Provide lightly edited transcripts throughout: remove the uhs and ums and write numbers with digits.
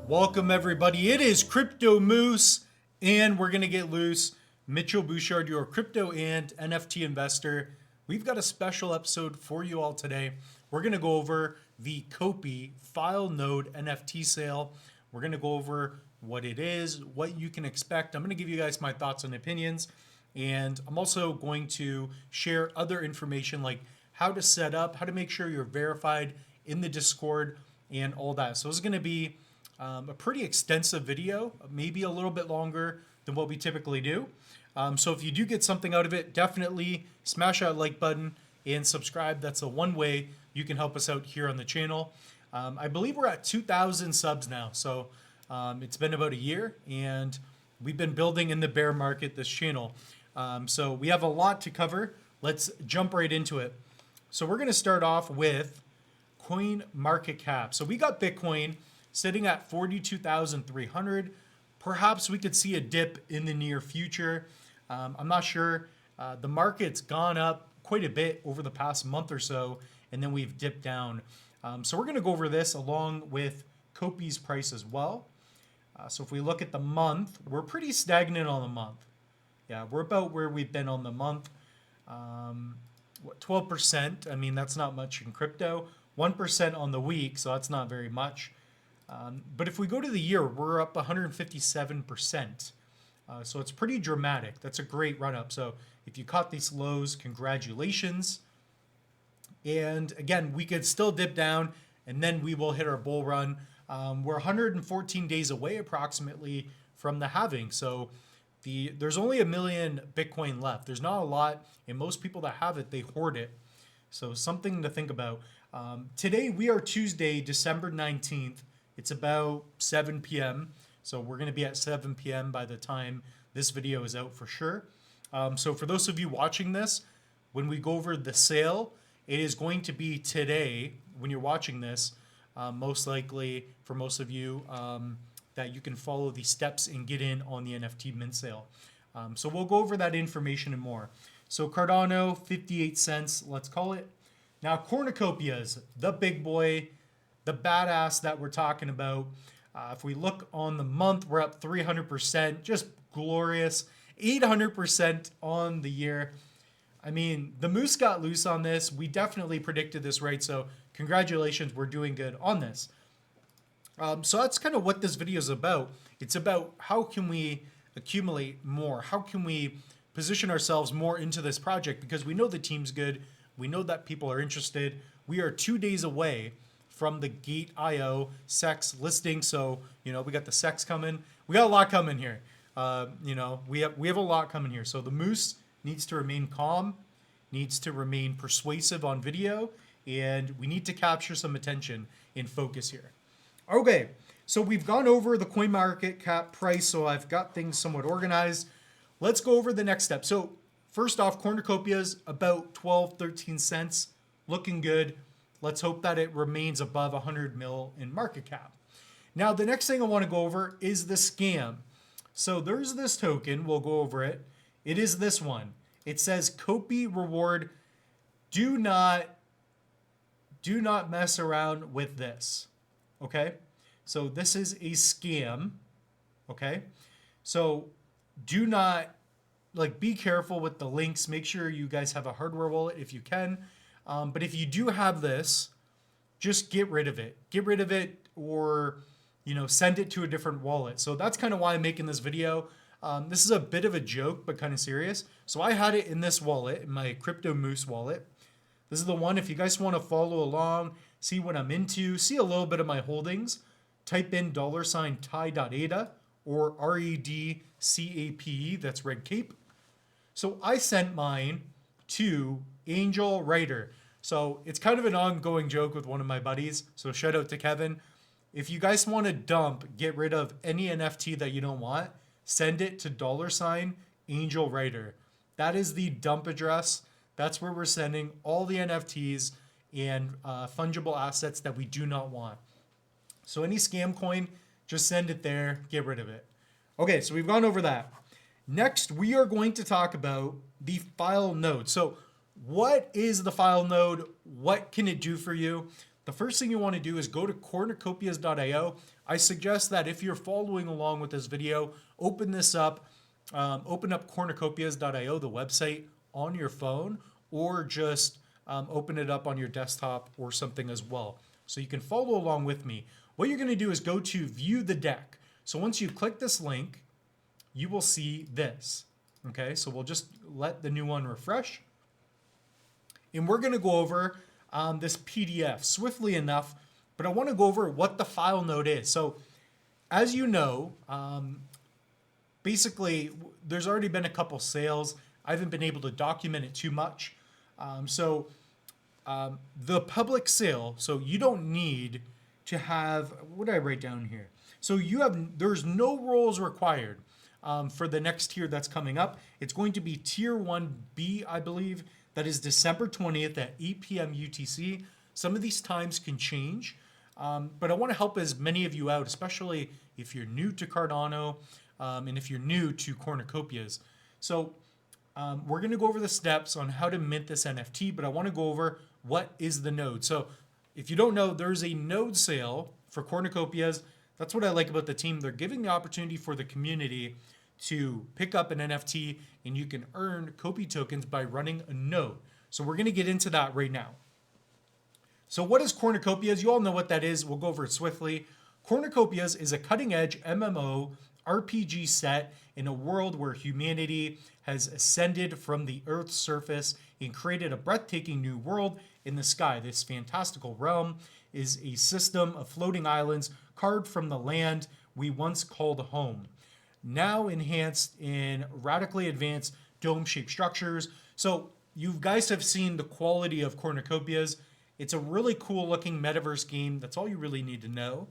Welcome everybody. It is Crypto Moose and we're going to get loose. Mitchell Bouchard, your crypto and NFT investor. We've got a special episode for you all today. We're going to go over the Copi file node NFT sale. We're going to go over what it is, what you can expect. I'm going to give you guys my thoughts and opinions. And I'm also going to share other information like how to set up, how to make sure you're verified in the Discord and all that. So it's going to be a pretty extensive video, maybe a little bit longer than what we typically do. So if you do get something out of it, definitely smash that like button and subscribe. That's the one way you can help us out here on the channel. I believe we're at 2,000 subs now. So it's been about a year and we've been building in the bear market this channel. So we have a lot to cover. Let's jump right into it. So we're going to start off with coin market cap. So we got Bitcoin sitting at 42,300. Perhaps we could see a dip in the near future. I'm not sure. The market's gone up quite a bit over the past month or so, and then we've dipped down. So we're going to go over this along with Copi's price as well. So if we look at the month, we're pretty stagnant on the month. Yeah, we're about where we've been on the month. 12%. I mean, that's not much in crypto. 1% on the week, so that's not very much. But if we go to the year, we're up 157%. So it's pretty dramatic. That's a great run up. So if you caught these lows, congratulations. And again, we could still dip down and then we will hit our bull run. We're 114 days away approximately from the halving. So there's only 1 million Bitcoin left. There's not a lot. And most people that have it, they hoard it. So something to think about. Today we are Tuesday, December 19th. It's about 7 p.m. So we're going to be at 7 p.m. by the time this video is out for sure. So for those of you watching this, when we go over the sale, it is going to be today when you're watching this, most likely for most of you, that you can follow the steps and get in on the NFT mint sale. So we'll go over that information and more. So Cardano, 58 cents, let's call it. Now Cornucopias, the big boy, the badass that we're talking about. If we look on the month, we're up 300%, just glorious. 800% on the year. I mean, the moose got loose on this. We definitely predicted this, right? So congratulations, we're doing good on this. So that's kind of what this video is about. It's about how can we accumulate more? How can we position ourselves more into this project? Because we know the team's good. We know that people are interested. We are 2 days away from the Gate.io SEX listing. So, we got the SEX coming. We got a lot coming here. We have a lot coming here. So the moose needs to remain calm, needs to remain persuasive on video, and we need to capture some attention and focus here. Okay, so we've gone over the coin market cap price, so I've got things somewhat organized. Let's go over the next step. So first off, Cornucopias about 12, 13 cents, looking good. Let's hope that it remains above 100 mil in market cap. Now, the next thing I want to go over is the scam. So there's this token. We'll go over it. It is this one. It says Copi Reward. Do not mess around with this. Okay? So this is a scam. Okay? So do not, be careful with the links. Make sure you guys have a hardware wallet if you can. But if you do have this, just get rid of it. Get rid of it or, send it to a different wallet. So that's kind of why I'm making this video. This is a bit of a joke, but kind of serious. So I had it in this wallet, in my Crypto Moose wallet. This is the one. If you guys want to follow along, see what I'm into, see a little bit of my holdings, type in $Thai.ADA or REDCAPE, that's Red Cape. So I sent mine to Angel Writer. So it's kind of an ongoing joke with one of my buddies. So shout out to Kevin. If you guys want to get rid of any NFT that you don't want, send it to $Angel Writer. That is the dump address. That's where we're sending all the NFTs and fungible assets that we do not want. So any scam coin, just send it there, get rid of it. Okay, so we've gone over that. Next, we are going to talk about the file node. So what is the file node? What can it do for you? the first thing you want to do is go to cornucopias.io. I suggest that if you're following along with this video, open this up, open up cornucopias.io, the website, on your phone, or just open it up on your desktop or something as well. So you can follow along with me. What you're going to do is go to view the deck. So once you click this link, you will see this. Okay, so we'll just let the new one refresh. And we're going to go over this PDF swiftly enough, but I want to go over what the file node is. So as you know, basically there's already been a couple sales. I haven't been able to document it too much. The public sale, so you don't need to have, what did I write down here? So there's no roles required for the next tier that's coming up. It's going to be tier 1B, I believe. That is December 20th at 8 p.m. UTC. Some of these times can change, but I want to help as many of you out, especially if you're new to Cardano and if you're new to Cornucopias. So we're going to go over the steps on how to mint this NFT, but I want to go over what is the node. So if you don't know, there's a node sale for Cornucopias. That's what I like about the team. They're giving the opportunity for the community to pick up an NFT, and you can earn Copi tokens by running a node. So we're going to get into that right now. So what is Cornucopias? You all know what that is. We'll go over it swiftly. Cornucopias is a cutting-edge MMO RPG set in a world where humanity has ascended from the Earth's surface and created a breathtaking new world in the sky. This fantastical realm is a system of floating islands carved from the land we once called home, now enhanced in radically advanced dome-shaped structures. So you guys have seen the quality of Cornucopias. It's a really cool looking metaverse game. That's all you really need to know.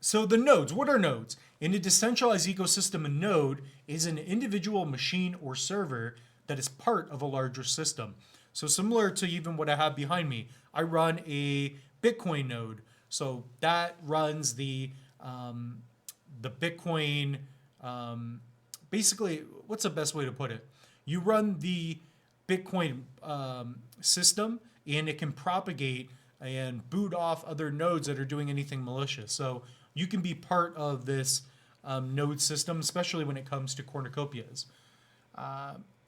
So the nodes, what are nodes? In a decentralized ecosystem, a node is an individual machine or server that is part of a larger system. So similar to even what I have behind me, I run a Bitcoin node. So that runs the Bitcoin, basically, what's the best way to put it? You run the Bitcoin system, and it can propagate and boot off other nodes that are doing anything malicious. So you can be part of this node system, especially when it comes to Cornucopias.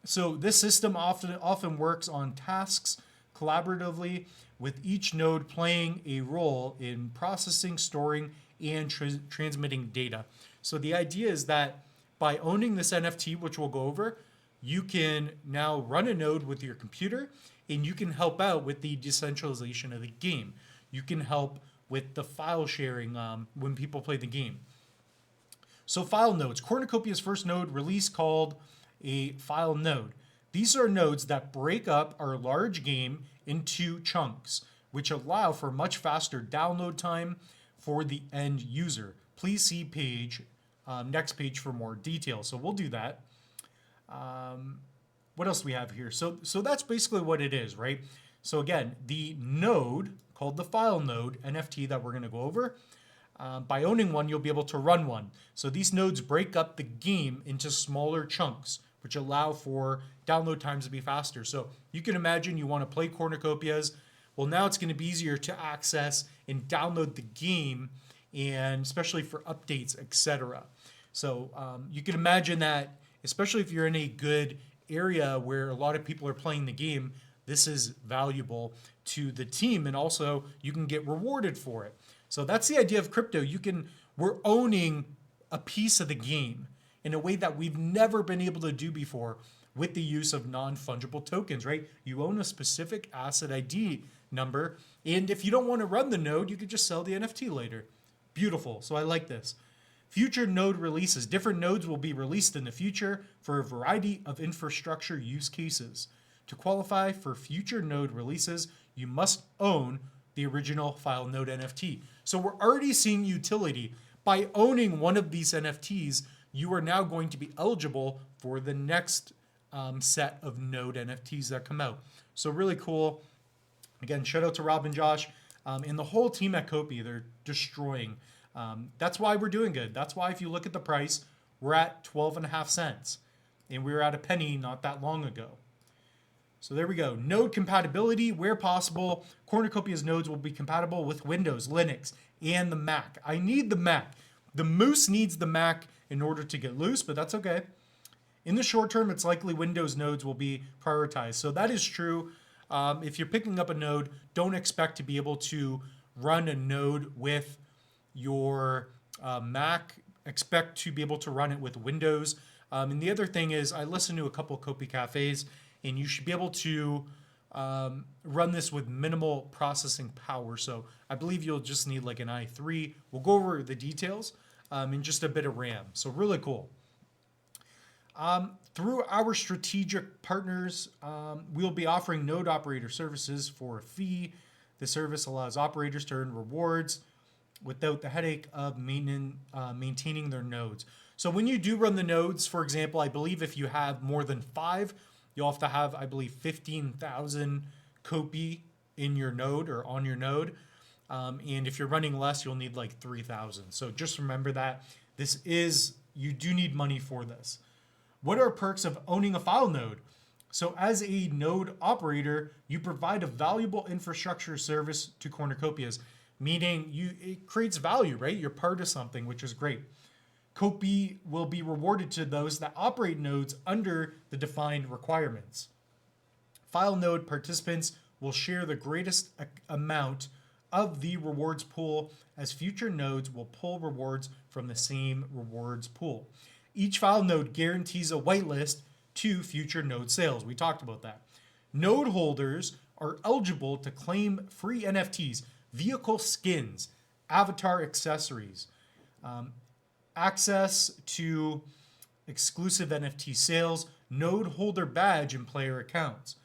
So this system often works on tasks collaboratively, with each node playing a role in processing, storing, and transmitting data. So the idea is that by owning this NFT, which we'll go over, you can now run a node with your computer, and you can help out with the decentralization of the game. You can help with the file sharing when people play the game. So file nodes. Cornucopia's first node release called a file node. These are nodes that break up our large game into chunks, which allow for much faster download time for the end user. Please see next page for more details. So we'll do that. What else do we have here? So that's basically what it is, right? So again, the node called the file node NFT that we're going to go over, by owning one, you'll be able to run one. So these nodes break up the game into smaller chunks, which allow for download times to be faster. So you can imagine you want to play Cornucopias. Well, now it's going to be easier to access and download the game, and especially for updates, etc. So you can imagine that, especially if you're in a good area where a lot of people are playing the game, this is valuable to the team, and also you can get rewarded for it. So that's the idea of crypto. We're owning a piece of the game in a way that we've never been able to do before with the use of non-fungible tokens, right? You own a specific asset ID number, and if you don't want to run the node, you could just sell the NFT later. Beautiful. So I like this. Future node releases. Different nodes will be released in the future for a variety of infrastructure use cases. To qualify for future node releases, you must own the original file node NFT. So we're already seeing utility. By owning one of these NFTs, you are now going to be eligible for the next set of node NFTs that come out. So really cool. Again, shout out to Rob and Josh and the whole team at Copi. They're destroying. That's why we're doing good. That's why if you look at the price, we're at 12.5 cents. And we were at a penny not that long ago. So there we go. Node compatibility, where possible, Cornucopias nodes will be compatible with Windows, Linux, and the Mac. I need the Mac. The moose needs the Mac in order to get loose, but that's okay. In the short term, it's likely Windows nodes will be prioritized. So that is true. If you're picking up a node, don't expect to be able to run a node with your Mac. Expect to be able to run it with Windows. And the other thing is, I listen to a couple of Copi cafes, and you should be able to run this with minimal processing power. So I believe you'll just need like an i3. We'll go over the details and just a bit of RAM. So really cool. Through our strategic partners, we'll be offering node operator services for a fee. The service allows operators to earn rewards without the headache of maintaining their nodes. So when you do run the nodes, for example, I believe if you have more than 5, you'll have to have, I believe, 15,000 Copi in your node or on your node. And if you're running less, you'll need like 3,000. So just remember that you do need money for this. What are perks of owning a file node? So as a node operator, you provide a valuable infrastructure service to Cornucopias, meaning it creates value, right? You're part of something, which is great. Copi will be rewarded to those that operate nodes under the defined requirements. File node participants will share the greatest amount of the rewards pool, as future nodes will pull rewards from the same rewards pool. Each file node guarantees a whitelist to future node sales. We talked about that. Node holders are eligible to claim free NFTs, vehicle skins, avatar accessories, access to exclusive NFT sales, node holder badge, and player accounts.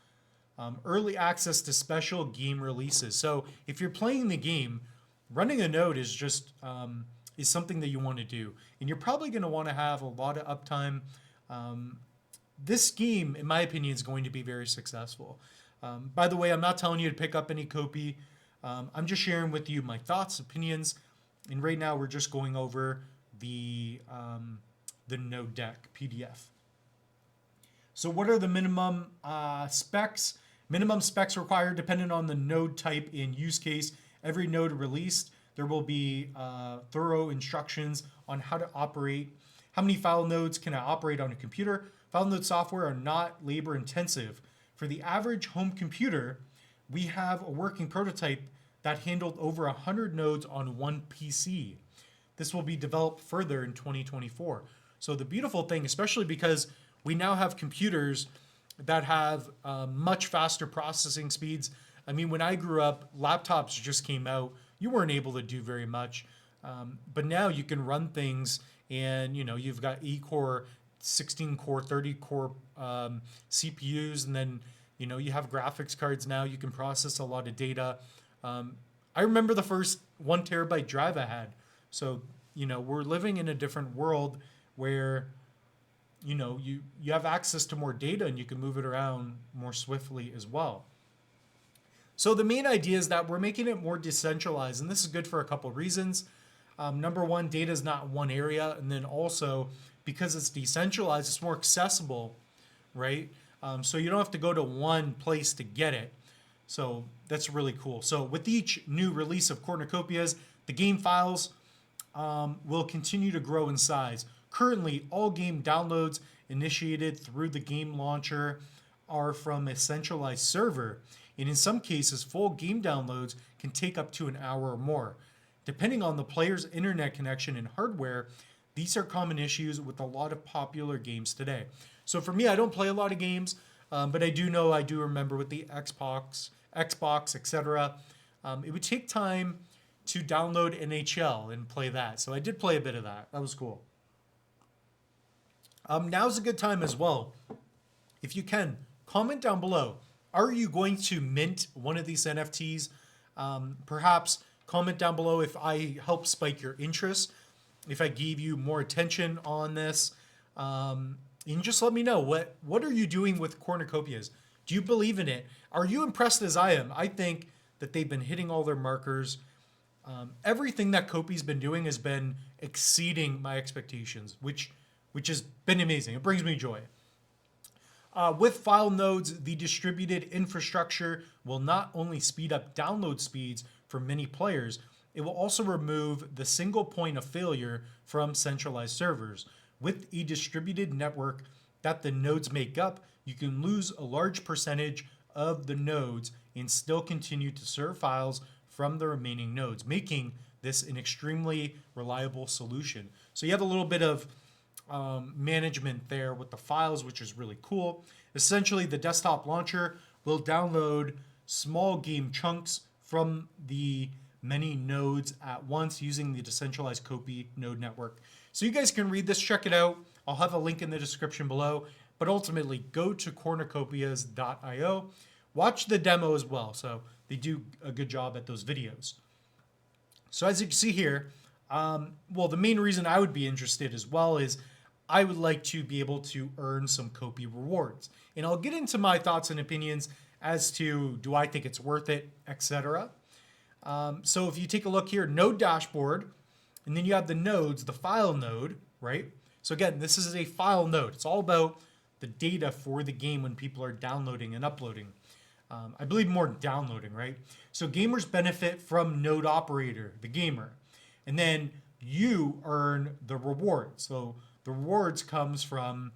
Early access to special game releases. So if you're playing the game, running a node is just is something that you want to do, and you're probably going to want to have a lot of uptime. This game, in my opinion, is going to be very successful. By the way, I'm not telling you to pick up any Copi. I'm just sharing with you my thoughts, opinions, and right now we're just going over the node deck PDF. So what are the minimum specs? Minimum specs required depending on the node type and use case. Every node released, there will be thorough instructions on how to operate. How many file nodes can I operate on a computer? File node software are not labor intensive. For the average home computer, we have a working prototype that handled over 100 nodes on one PC. This will be developed further in 2024. So the beautiful thing, especially because we now have computers that have much faster processing speeds. I mean, when I grew up, laptops just came out. You weren't able to do very much. But now you can run things, and you've got 8-core, 16-core, 30-core CPUs, and then you have graphics cards now. You can process a lot of data. I remember the first 1 terabyte drive I had. So we're living in a different world where you have access to more data, and you can move it around more swiftly as well. So the main idea is that we're making it more decentralized, and this is good for a couple of reasons. Number one, data is not one area, and then also because it's decentralized, it's more accessible, right? So you don't have to go to one place to get it. So that's really cool. So with each new release of Cornucopias, the game files will continue to grow in size. Currently, all game downloads initiated through the game launcher are from a centralized server, and in some cases, full game downloads can take up to an hour or more. Depending on the player's internet connection and hardware, these are common issues with a lot of popular games today. So for me, I don't play a lot of games, but I do remember with the Xbox, etc. It would take time to download NHL and play that. So I did play a bit of that. That was cool. Now's a good time as well. If you can, comment down below. Are you going to mint one of these NFTs? Perhaps comment down below if I help spike your interest, if I gave you more attention on this. And just let me know, what are you doing with Cornucopias? Do you believe in it? Are you impressed as I am? I think that they've been hitting all their markers. Everything that Copi's been doing has been exceeding my expectations, which has been amazing. It brings me joy. With file nodes, the distributed infrastructure will not only speed up download speeds for many players, it will also remove the single point of failure from centralized servers. With a distributed network that the nodes make up, you can lose a large percentage of the nodes and still continue to serve files from the remaining nodes, making this an extremely reliable solution. So you have a little bit of management there with the files, which is really cool. Essentially, the desktop launcher will download small game chunks from the many nodes at once using the decentralized Copi node network. So you guys can read this, check it out. I'll have a link in the description below, but ultimately go to cornucopias.io, watch the demo as well. So they do a good job at those videos. So as you can see here, well, the main reason I would be interested as well is I would like to be able to earn some Copi rewards. And I'll get into my thoughts and opinions as to do I think it's worth it, etc. So if you take a look here, node dashboard, and then you have the nodes, the file node, right? So again, this is a file node. It's all about the data for the game when people are downloading and uploading. I believe more downloading, right? So gamers benefit from node operator, the gamer. And then you earn the rewards. So the rewards comes from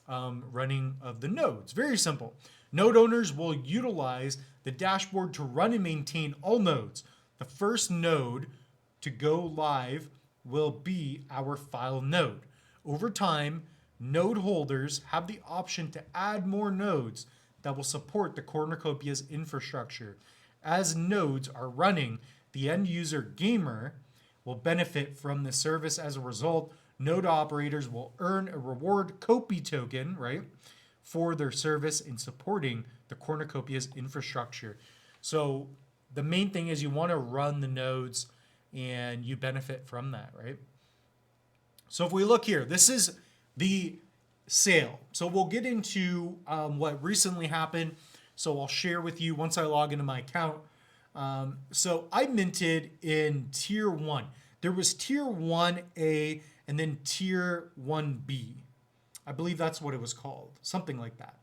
running of the nodes. Very simple. Node owners will utilize the dashboard to run and maintain all nodes. The first node to go live will be our file node. Over time, node holders have the option to add more nodes that will support the Cornucopias infrastructure. As nodes are running, the end user gamer will benefit from the service. As a result, node operators will earn a reward Copi token, right, for their service in supporting the Cornucopias infrastructure. So the main thing is you want to run the nodes and you benefit from that, right? So if we look here, this is the sale. So we'll get into what recently happened. So I'll share with you once I log into my account. So I minted in tier 1. There was tier 1A and then tier 1B. I believe that's what it was called, something like that.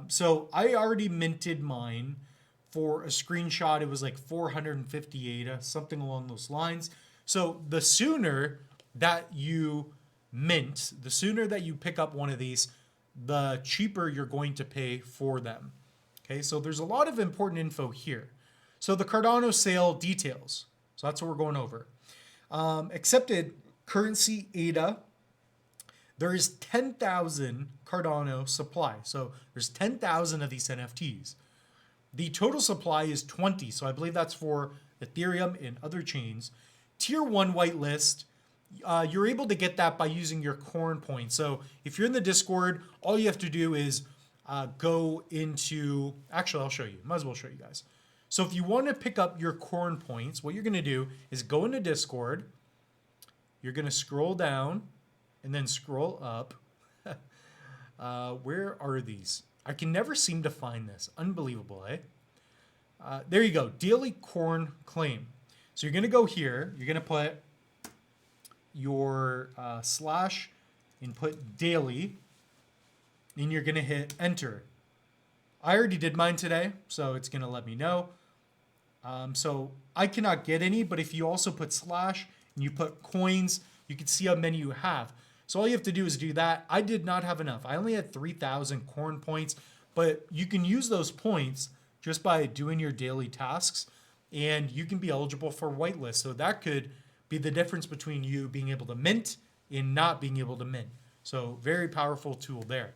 So I already minted mine. For a screenshot, it was like 458, something along those lines. So the sooner that you mint, the sooner that you pick up one of these, the cheaper you're going to pay for them. Okay, so there's a lot of important info here. So the Cardano sale details. So that's what we're going over. Accepted currency ADA. There is 10,000 Cardano supply. So there's 10,000 of these NFTs. The total supply is 20. So I believe that's for Ethereum and other chains. Tier 1 whitelist. You're able to get that by using your corn points. So if you're in the Discord, all you have to do is go into, actually, I'll show you. Might as well show you guys. So if you want to pick up your corn points, what you're going to do is go into Discord. You're going to scroll down and then scroll up. Where are these? I can never seem to find this. Unbelievable, eh? There you go. Daily corn claim. So you're going to go here. You're going to put your slash and put daily. And you're going to hit enter. I already did mine today, so it's going to let me know. So I cannot get any, but if you also put slash and you put coins, you can see how many you have. So all you have to do is do that. I did not have enough. I only had 3,000 corn points, but you can use those points just by doing your daily tasks, and you can be eligible for whitelist. So that could be the difference between you being able to mint and not being able to mint. So very powerful tool there.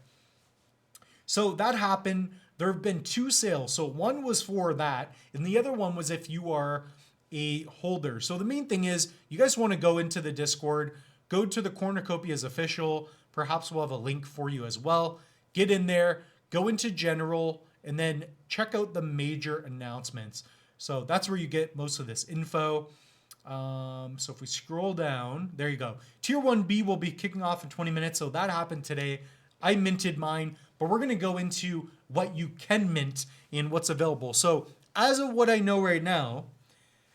So that happened. There have been 2 sales. So one was for that, and the other one was if you are a holder. So the main thing is you guys want to go into the Discord, go to the Cornucopias official. Perhaps we'll have a link for you as well. Get in there, go into general, and then check out the major announcements. So that's where you get most of this info. So if we scroll down, there you go. Tier 1B will be kicking off in 20 minutes. So that happened today. I minted mine, but we're going to go into what you can mint and what's available. So as of what I know right now,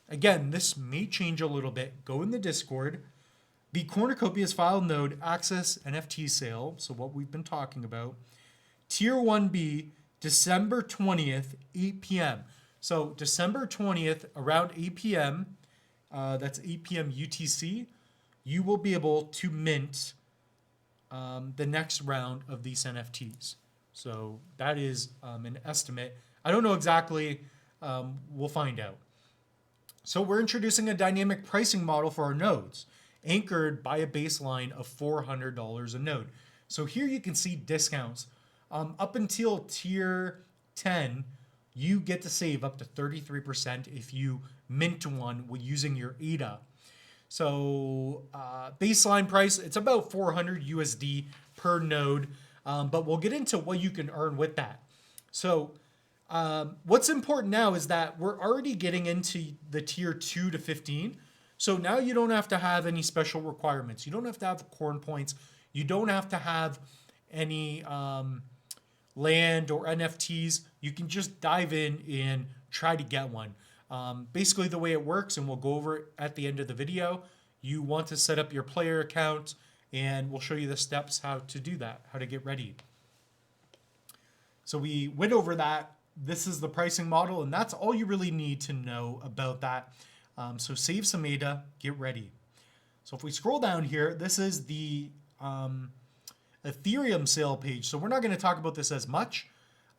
again, this may change a little bit. Go in the Discord. The Cornucopias file node access NFT sale. So what we've been talking about. Tier 1B, December 20th, 8 p.m. So December 20th, around 8 p.m., that's 8 p.m. UTC, you will be able to mint the next round of these NFTs. So that is an estimate. I don't know exactly. We'll find out. So we're introducing a dynamic pricing model for our nodes, anchored by a baseline of $400 a node. So here you can see discounts. Up until tier 10, you get to save up to 33% if you mint one with using your ADA. So baseline price, it's about 400 USD per node, but we'll get into what you can earn with that. So what's important now is that we're already getting into the tier 2 to 15. So now you don't have to have any special requirements. You don't have to have corn points. You don't have to have any land or NFTs. You can just dive in and try to get one. Basically the way it works, and we'll go over it at the end of the video, you want to set up your player account, and we'll show you the steps how to do that, how to get ready. So we went over that. This is the pricing model, and that's all you really need to know about that. So save some ADA, get ready. So if we scroll down here, this is the Ethereum sale page. So we're not going to talk about this as much,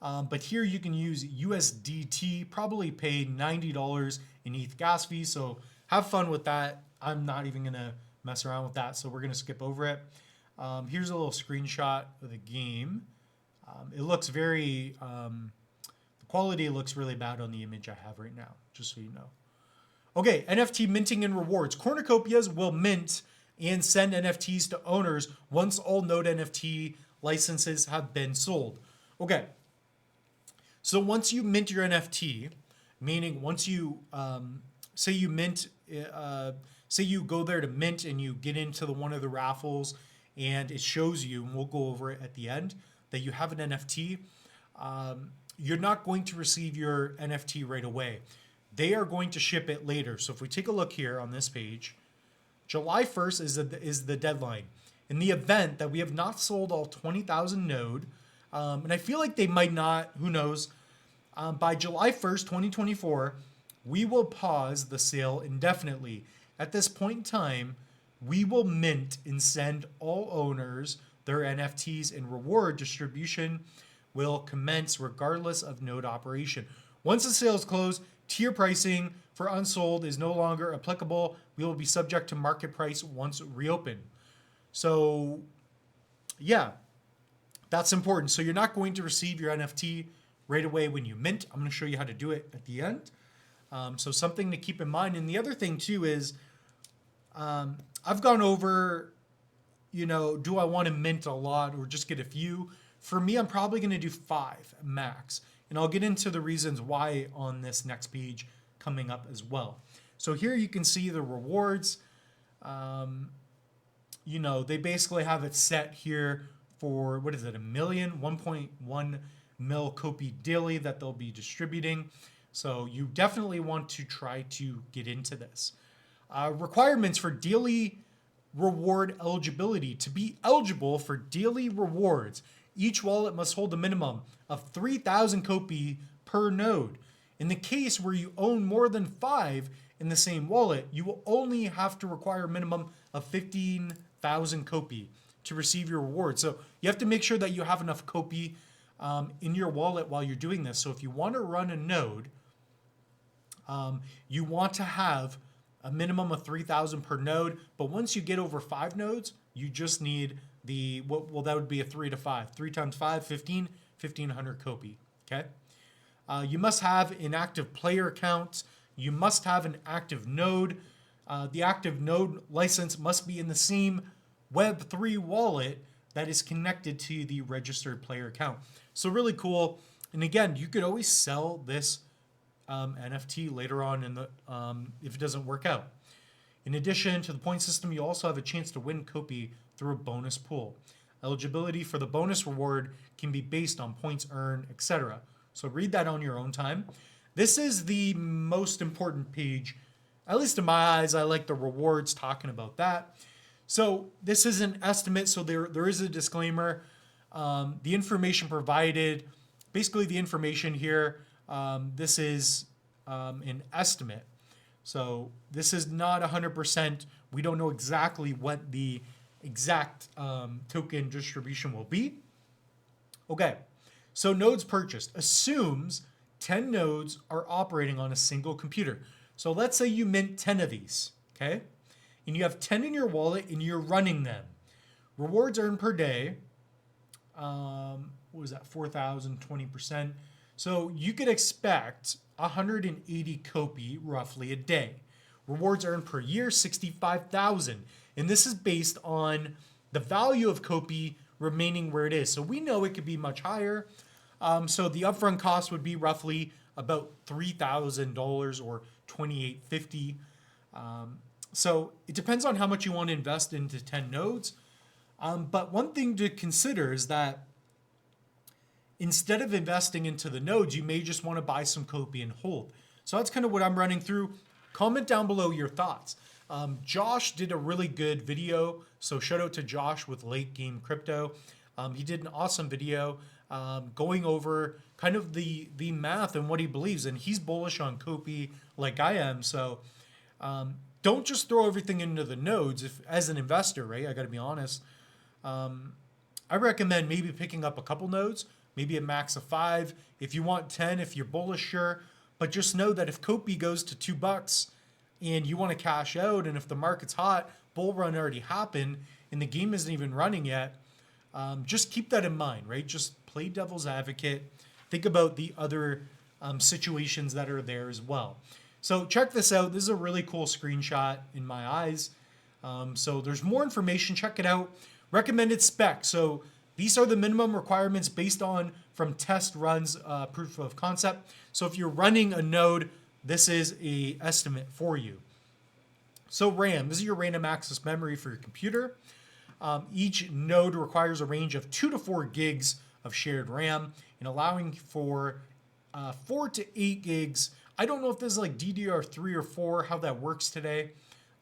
but here you can use USDT, probably pay $90 in ETH gas fees. So have fun with that. I'm not even going to mess around with that, so we're going to skip over it. Here's a little screenshot of the game. It looks very, the quality looks really bad on the image I have right now, just so you know. Okay, NFT minting and rewards. Cornucopias will mint and send NFTs to owners once all node NFT licenses have been sold. Okay, so once you mint your NFT, meaning once you, say you mint, say you go there to mint and you get into one of the raffles and it shows you, and we'll go over it at the end, that you have an NFT, you're not going to receive your NFT right away. They are going to ship it later. So if we take a look here on this page, July 1st is the deadline. In the event that we have not sold all 20,000 node, and I feel like they might not, who knows, by July 1st, 2024, we will pause the sale indefinitely. At this point in time, we will mint and send all owners their NFTs, and reward distribution will commence regardless of node operation. Once the sale is closed, tier pricing for unsold is no longer applicable. We will be subject to market price once reopened. So yeah, that's important. So you're not going to receive your NFT right away when you mint. I'm going to show you how to do it at the end. So something to keep in mind. And the other thing too is, I've gone over, you know, do I want to mint a lot or just get a few? For me, I'm probably going to do 5 max. And I'll get into the reasons why on this next page coming up as well. So here you can see the rewards. You know, they basically have it set here for, what is it, 1.1 mil Copi daily that they'll be distributing. So you definitely want to try to get into this. Requirements for daily reward eligibility. To be eligible for daily rewards, each wallet must hold a minimum of 3,000 Copi per node. In the case where you own more than 5 in the same wallet, you will only have to require a minimum of 15,000 Copi to receive your reward. So you have to make sure that you have enough Copi in your wallet while you're doing this. So if you want to run a node, you want to have a minimum of 3,000 per node. But once you get over 5 nodes, you just need the, well, that would be a 3 to 5. 3 times 5, 15, 1,500 Copi, okay? You must have an active player account. You must have an active node. The active node license must be in the same Web3 wallet that is connected to the registered player account. So really cool. And again, you could always sell this NFT later on in the if it doesn't work out. In addition to the point system, you also have a chance to win Copi through a bonus pool. Eligibility for the bonus reward can be based on points earned, etc. So read that on your own time. This is the most important page, at least in my eyes. I like the rewards, talking about that. So this is an estimate, so there is a disclaimer. The information provided, basically the information here, this is an estimate. So this is not 100%. We don't know exactly what the exact token distribution will be. Okay, so nodes purchased assumes 10 nodes are operating on a single computer. So let's say you mint 10 of these, okay? And you have 10 in your wallet and you're running them. Rewards earned per day, what was that, 4,000, 20%. So you could expect 180 Copi roughly a day. Rewards earned per year, 65,000. And this is based on the value of Copi remaining where it is. So we know it could be much higher. So the upfront cost would be roughly about $3,000 or $2,850. So it depends on how much you want to invest into 10 nodes. But one thing to consider is that instead of investing into the nodes, you may just want to buy some Copi and hold. So that's kind of what I'm running through. Comment down below your thoughts. Josh did a really good video. So shout out to Josh with Late Game Crypto. He did an awesome video going over kind of the math and what he believes. And he's bullish on Copi like I am. So don't just throw everything into the nodes. If as an investor, right, I got to be honest. I recommend maybe picking up a couple nodes, maybe a max of 5. If you want 10, if you're bullish, sure. But just know that if Copi goes to $2 and you want to cash out, and if the market's hot, bull run already happened, and the game isn't even running yet, just keep that in mind, right? Just play devil's advocate. Think about the other situations that are there as well. So check this out. This is a really cool screenshot in my eyes. So there's more information. Check it out. Recommended spec. So these are the minimum requirements based on from test runs, proof of concept. So if you're running a node, this is a estimate for you. So RAM, this is your random access memory for your computer. Each node requires a range of 2 to 4 gigs of shared RAM and allowing for 4 to 8 gigs. I don't know if this is like DDR3 or 4, how that works today.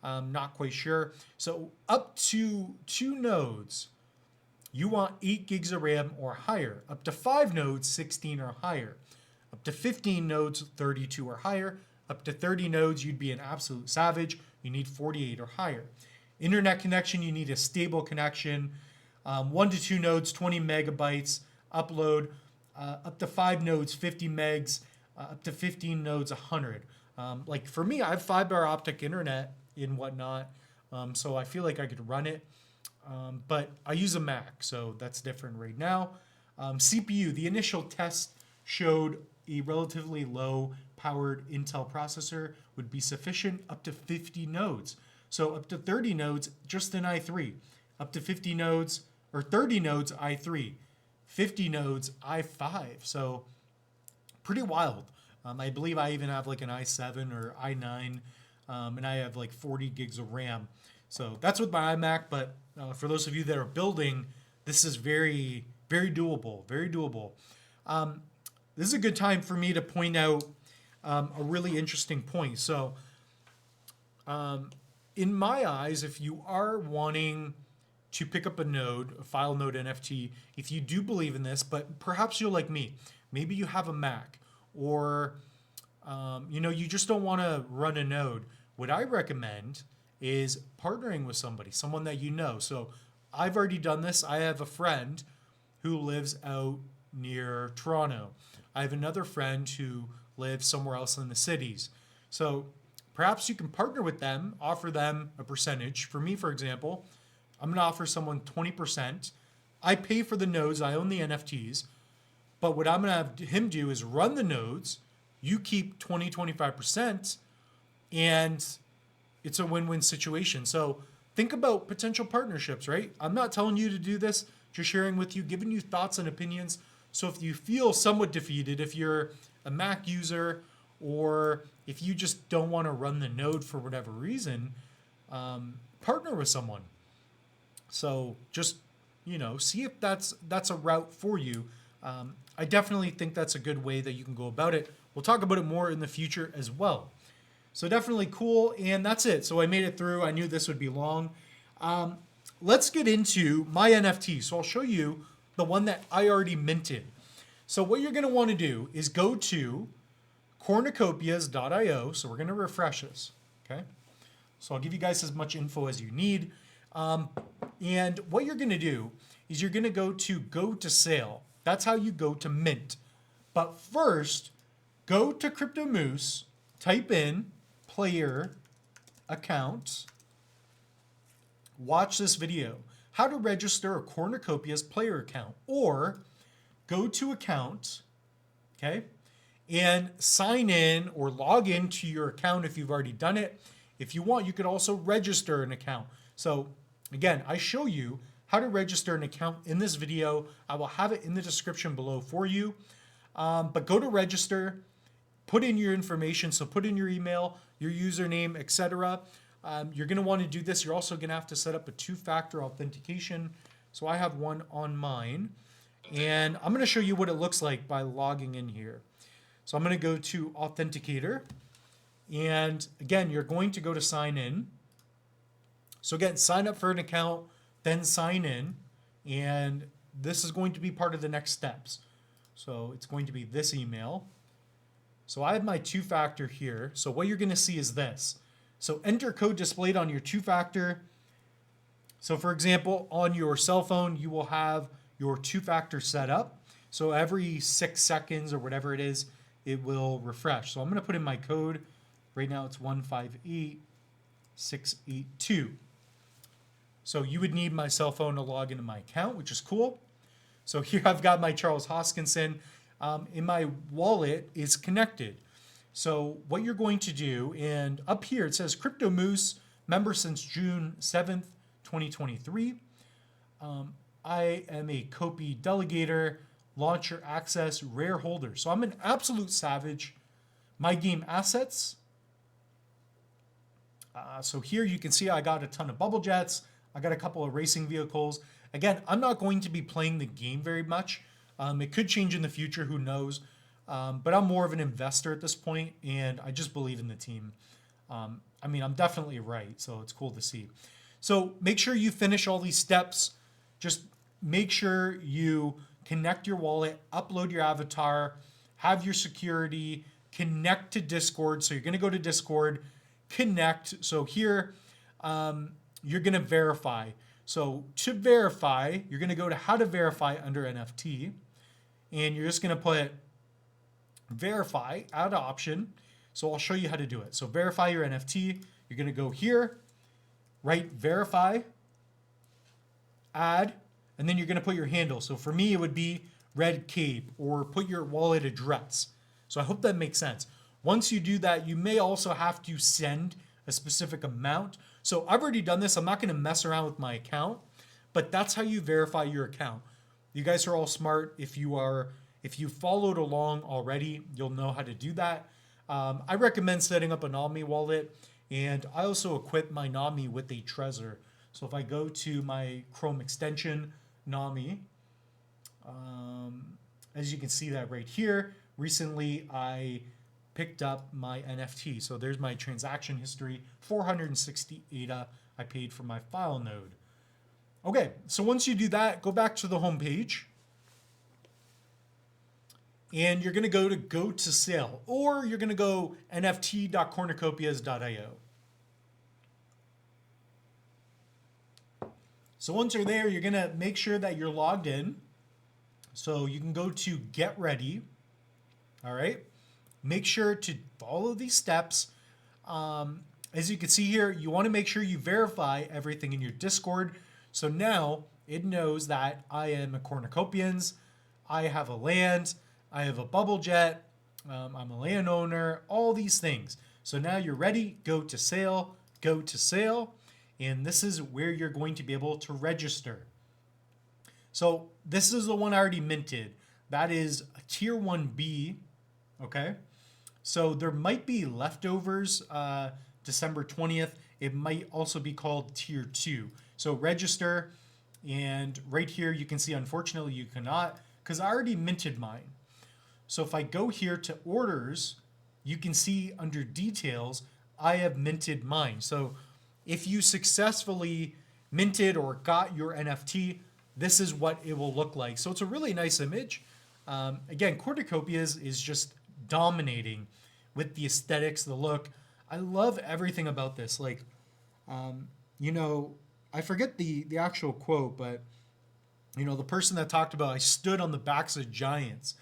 I'm not quite sure. So up to 2 nodes, you want 8 gigs of RAM or higher. Up to 5 nodes, 16 or higher. Up to 15 nodes, 32 or higher. Up to 30 nodes, you'd be an absolute savage. You need 48 or higher. Internet connection, you need a stable connection. 1 to 2 nodes, 20 megabytes. Upload. Up to 5 nodes, 50 megs. Up to 15 nodes, 100. Like for me, I have fiber optic internet and whatnot. So I feel like I could run it. But I use a Mac, so that's different right now. CPU, the initial test showed a relatively low powered Intel processor would be sufficient up to 50 nodes. So up to 30 nodes, just an i3. Up to 50 nodes, or 30 nodes, i3. 50 nodes, i5. So pretty wild. I believe I even have like an i7 or i9, and I have like 40 gigs of RAM. So that's with my iMac, but for those of you that are building, this is very, very doable, very doable. This is a good time for me to point out a really interesting point. So in my eyes, if you are wanting to pick up a node, a file node NFT, if you do believe in this, but perhaps you're like me, maybe you have a Mac or you just don't want to run a node. What I recommend is partnering with somebody, someone that you know. So I've already done this. I have a friend who lives out near Toronto. I have another friend who lives somewhere else in the cities. So perhaps you can partner with them, offer them a percentage. For me, for example, I'm going to offer someone 20%. I pay for the nodes. I own the NFTs. But what I'm going to have him do is run the nodes. You keep 20, 25%, and it's a win-win situation. So think about potential partnerships, right? I'm not telling you to do this, just sharing with you, giving you thoughts and opinions. So if you feel somewhat defeated, if you're a Mac user, or if you just don't want to run the node for whatever reason, partner with someone. So just, see if that's a route for you. I definitely think that's a good way that you can go about it. We'll talk about it more in the future as well. So definitely cool, and that's it. So I made it through. I knew this would be long. Let's get into my NFT. So I'll show you the one that I already minted. So what you're going to want to do is go to cornucopias.io. So we're going to refresh this. Okay. So I'll give you guys as much info as you need. And what you're going to do is you're going to go to sale. That's how you go to mint. But first, go to Crypto Moose, type in player account, watch this video, how to register a Cornucopias player account, or go to account, okay, and sign in or log into your account if you've already done it. If you want, you could also register an account. So again, I show you how to register an account in this video. I will have it in the description below for you. But go to register, put in your information. So put in your email, your username, etc. You're going to want to do this. You're also going to have to set up a two-factor authentication. So I have one on mine. And I'm going to show you what it looks like by logging in here. So I'm going to go to Authenticator. And again, you're going to go to sign in. So again, sign up for an account, then sign in. And this is going to be part of the next steps. So it's going to be this email. So I have my two-factor here. So what you're going to see is this. So enter code displayed on your two-factor. So for example, on your cell phone, you will have your two-factor set up. So every 6 seconds or whatever it is, it will refresh. So I'm going to put in my code. Right now it's 158682. So you would need my cell phone to log into my account, which is cool. So here I've got my Charles Hoskinson. In my wallet is connected. So what you're going to do, and up here it says Crypto Moose, member since June 7th, 2023. I am a Copi delegator, launcher access, rare holder. So I'm an absolute savage. My game assets. So here you can see I got a ton of bubble jets. I got a couple of racing vehicles. Again, I'm not going to be playing the game very much. It could change in the future, who knows? But I'm more of an investor at this point, and I just believe in the team. I mean, I'm definitely right, so it's cool to see. So make sure you finish all these steps. Just make sure you connect your wallet, upload your avatar, have your security, connect to Discord. So you're going to go to Discord, connect. So here, you're going to verify. So to verify, you're going to go to how to verify under NFT, and you're just going to put verify, add option. So I'll show you how to do it. So verify your NFT. You're going to go here, write verify, add, and then you're going to put your handle. So for me, it would be Red Cape, or put your wallet address. So I hope that makes sense. Once you do that, you may also have to send a specific amount. So I've already done this. I'm not going to mess around with my account, but that's how you verify your account. You guys are all smart. If you followed along already, you'll know how to do that. I recommend setting up a Nami wallet, and I also equip my Nami with a Trezor. So if I go to my Chrome extension, Nami, as you can see that right here, recently I picked up my NFT. So there's my transaction history, 460 ADA I paid for my file node. Okay, so once you do that, go back to the home page. And you're going to go to sale, or you're going to go nft.cornucopias.io. So once you're there, you're going to make sure that you're logged in. So you can go to get ready. All right. Make sure to follow these steps. As you can see here, you want to make sure you verify everything in your Discord. So now it knows that I am a Cornucopians. I have a land. I have a bubble jet. I'm a landowner. All these things. So now you're ready. Go to sale. Go to sale. And this is where you're going to be able to register. So this is the one I already minted. That is a tier 1B. Okay. So there might be leftovers December 20th. It might also be called tier 2. So register. And right here you can see, unfortunately, you cannot, because I already minted mine. So if I go here to orders, you can see under details, I have minted mine. So if you successfully minted or got your NFT, this is what it will look like. So it's a really nice image. Again, Cornucopias is just dominating with the aesthetics, the look. I love everything about this. Like, you know, I forget the actual quote, but you know, the person that talked about, I stood on the backs of giants.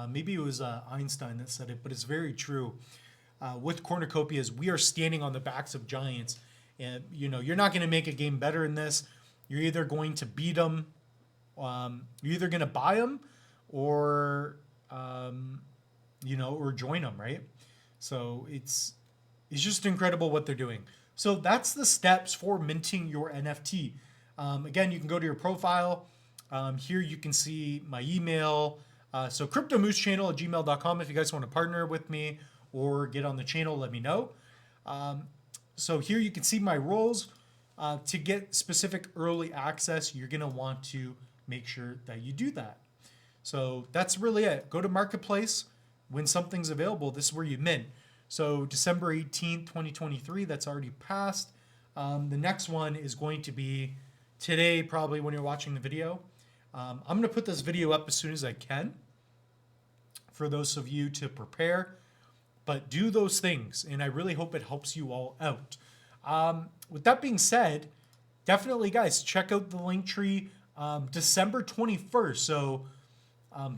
Maybe it was Einstein that said it, but it's very true. With Cornucopias, we are standing on the backs of giants. And, you know, you're not going to make a game better in this. You're either going to beat them, you're either going to buy them or, you know, or join them, right? So it's just incredible what they're doing. So that's the steps for minting your NFT. Again, you can go to your profile. Here you can see my email. So cryptomooschannel@gmail.com if you guys want to partner with me or get on the channel, let me know. So here you can see my roles. To get specific early access, you're going to want to make sure that you do that. So that's really it. Go to Marketplace. When something's available, this is where you mint. So December 18th, 2023, that's already passed. The next one is going to be today, probably when you're watching the video. I'm going to put this video up as soon as I can for those of you to prepare. But do those things, and I really hope it helps you all out. With that being said, definitely, guys, check out the link tree. December 21st, so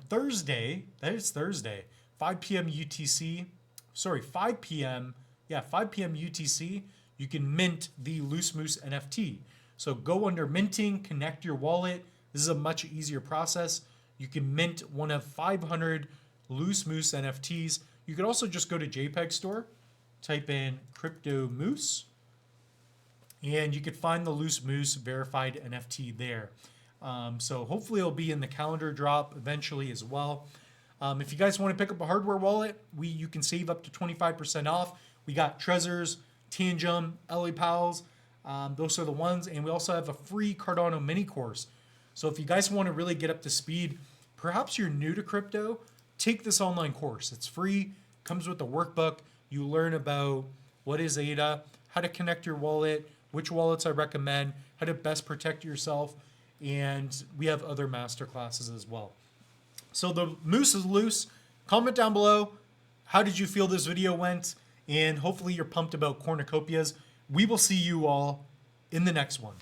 Thursday, that is Thursday, 5 p.m. UTC. Sorry, 5 p.m. Yeah, 5 p.m. UTC, you can mint the Loose Moose NFT. So go under minting, connect your wallet. This is a much easier process. You can mint one of 500 Loose Moose NFTs. You could also just go to JPEG Store, type in Crypto Moose, and you could find the Loose Moose verified NFT there. So hopefully it'll be in the calendar drop eventually as well. If you guys want to pick up a hardware wallet, you can save up to 25% off. We got Trezors, Tangem, LA Pals. Those are the ones. And we also have a free Cardano mini course. So if you guys want to really get up to speed, perhaps you're new to crypto, take this online course. It's free, comes with a workbook. You learn about what is ADA, how to connect your wallet, which wallets I recommend, how to best protect yourself, and we have other masterclasses as well. So the moose is loose. Comment down below, how did you feel this video went? And hopefully you're pumped about Cornucopias. We will see you all in the next one.